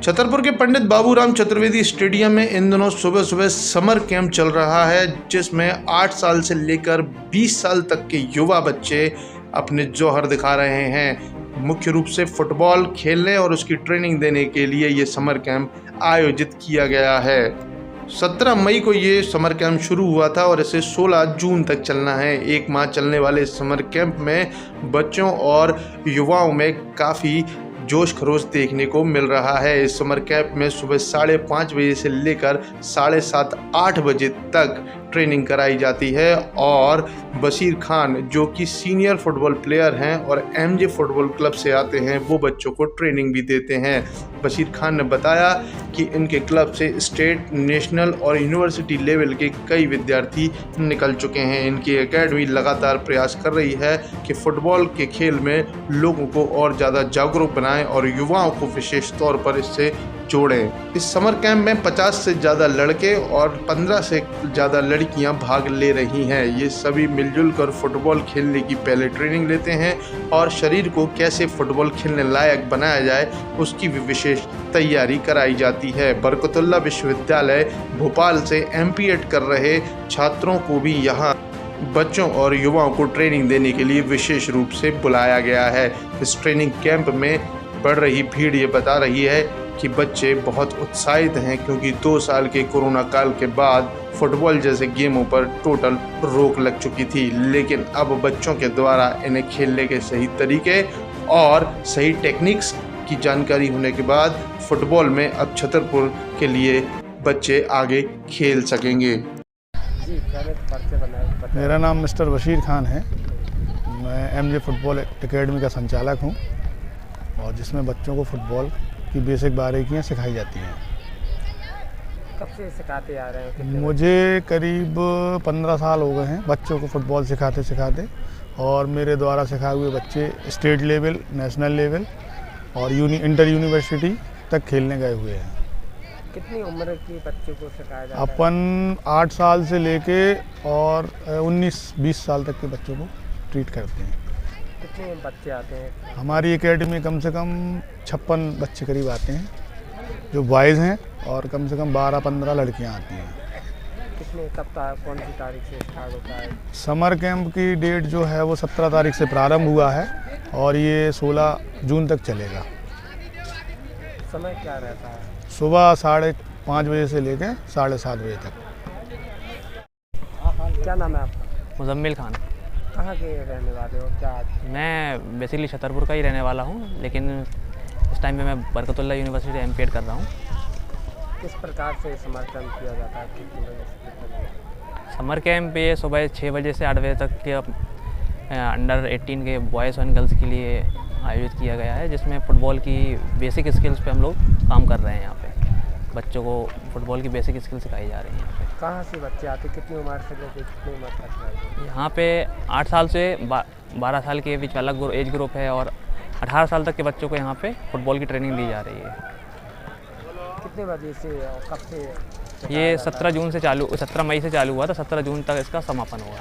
छतरपुर के पंडित बाबूराम चतुर्वेदी स्टेडियम में इन दिनों सुबह सुबह समर कैंप चल रहा है, जिसमें 8 साल से लेकर 20 साल तक के युवा बच्चे अपने जौहर दिखा रहे हैं। मुख्य रूप से फुटबॉल खेलने और उसकी ट्रेनिंग देने के लिए ये समर कैंप आयोजित किया गया है। 17 मई को ये समर कैंप शुरू हुआ था और इसे 16 जून तक चलना है। 1 माह चलने वाले इस समर कैंप में बच्चों और युवाओं में काफ़ी जोश खरोश देखने को मिल रहा है। इस समर कैंप में सुबह 5:30 बजे से लेकर 7:30-8 बजे तक ट्रेनिंग कराई जाती है और बशीर खान, जो कि सीनियर फुटबॉल प्लेयर हैं और एमजे फुटबॉल क्लब से आते हैं, वो बच्चों को ट्रेनिंग भी देते हैं। बशीर खान ने बताया कि इनके क्लब से स्टेट, नेशनल और यूनिवर्सिटी लेवल के कई विद्यार्थी निकल चुके हैं। इनकी एकेडमी लगातार प्रयास कर रही है कि फुटबॉल के खेल में लोगों को और ज़्यादा जागरूक बनाएं और युवाओं को विशेष तौर पर इससे जोड़ें। इस समर कैंप में 50 से ज़्यादा लड़के और 15 से ज़्यादा लड़कियां भाग ले रही हैं। ये सभी मिलजुल कर फुटबॉल खेलने की पहले ट्रेनिंग लेते हैं और शरीर को कैसे फुटबॉल खेलने लायक बनाया जाए उसकी भी विशेष तैयारी कराई जाती है। बरकतुल्लाह विश्वविद्यालय भोपाल से MPEd कर रहे छात्रों को भी यहाँ बच्चों और युवाओं को ट्रेनिंग देने के लिए विशेष रूप से बुलाया गया है। इस ट्रेनिंग कैंप में बढ़ रही भीड़ ये बता रही है कि बच्चे बहुत उत्साहित हैं, क्योंकि 2 साल के कोरोना काल के बाद फुटबॉल जैसे गेमों पर टोटल रोक लग चुकी थी, लेकिन अब बच्चों के द्वारा इन्हें खेलने के सही तरीके और सही टेक्निक्स की जानकारी होने के बाद फुटबॉल में अब छतरपुर के लिए बच्चे आगे खेल सकेंगे। मेरा नाम मिस्टर बशीर खान है। मैं एमजे फुटबॉल एकेडमी का संचालक हूं और जिसमें बच्चों को फुटबॉल की बेसिक बारीकियां सिखाई जाती हैं। कब से सिखाते आ रहे हैं? मुझे करीब 15 साल हो गए हैं बच्चों को फुटबॉल सिखाते सिखाते, और मेरे द्वारा सिखाए हुए बच्चे स्टेट लेवल, नेशनल लेवल और इंटर यूनिवर्सिटी तक खेलने गए हुए हैं। कितनी उम्र के बच्चों को सिखाया जाता है? अपन 8 साल से लेके और 19-20 साल तक के बच्चों को ट्रीट करते हैं। कितने बच्चे आते हैं? हमारी एकेडमी कम से कम 56 बच्चे करीब आते हैं जो बॉयज़ हैं, और कम से कम 12-15 लड़कियां आती हैं। कितने कौन सी तारीख से स्टार्ट होता है? समर कैंप की डेट जो है वो 17 तारीख से प्रारंभ हुआ है और ये 16 जून तक चलेगा। समय क्या रहता है? सुबह 5:30 बजे से लेकर 7:30 बजे तक। क्या नाम है आपका? मुजम्मिल खान। कहाँ के रहने वाले हो? क्या मैं बेसिकली छतरपुर का ही रहने वाला हूँ, लेकिन इस टाइम पे मैं बरकतुल्लाह यूनिवर्सिटी MPEd कर रहा हूँ। किस प्रकार से समर कैंप किया जाता है? कितनी बजे से? समर कैंप ये सुबह 6 बजे से 8 बजे तक के अंडर 18 के बॉयज़ और गर्ल्स के लिए आयोजित किया गया है, जिसमें फ़ुटबॉल की बेसिक स्किल्स पे हम लोग काम कर रहे हैं। यहाँ पे बच्चों को फुटबॉल की बेसिक स्किल सिखाई जा रही हैं। यहाँ पे कहाँ से बच्चे आते? कितनी उम्र से लेकर कितनी उम्र तक? यहाँ पे 8 साल से 12 साल के बीच अलग एज ग्रुप है और 18 साल तक के बच्चों को यहाँ पे फुटबॉल की ट्रेनिंग दी जा रही है। कितने बजे से और कब से? ये 17 मई से चालू हुआ था, 17 जून तक इसका समापन हुआ।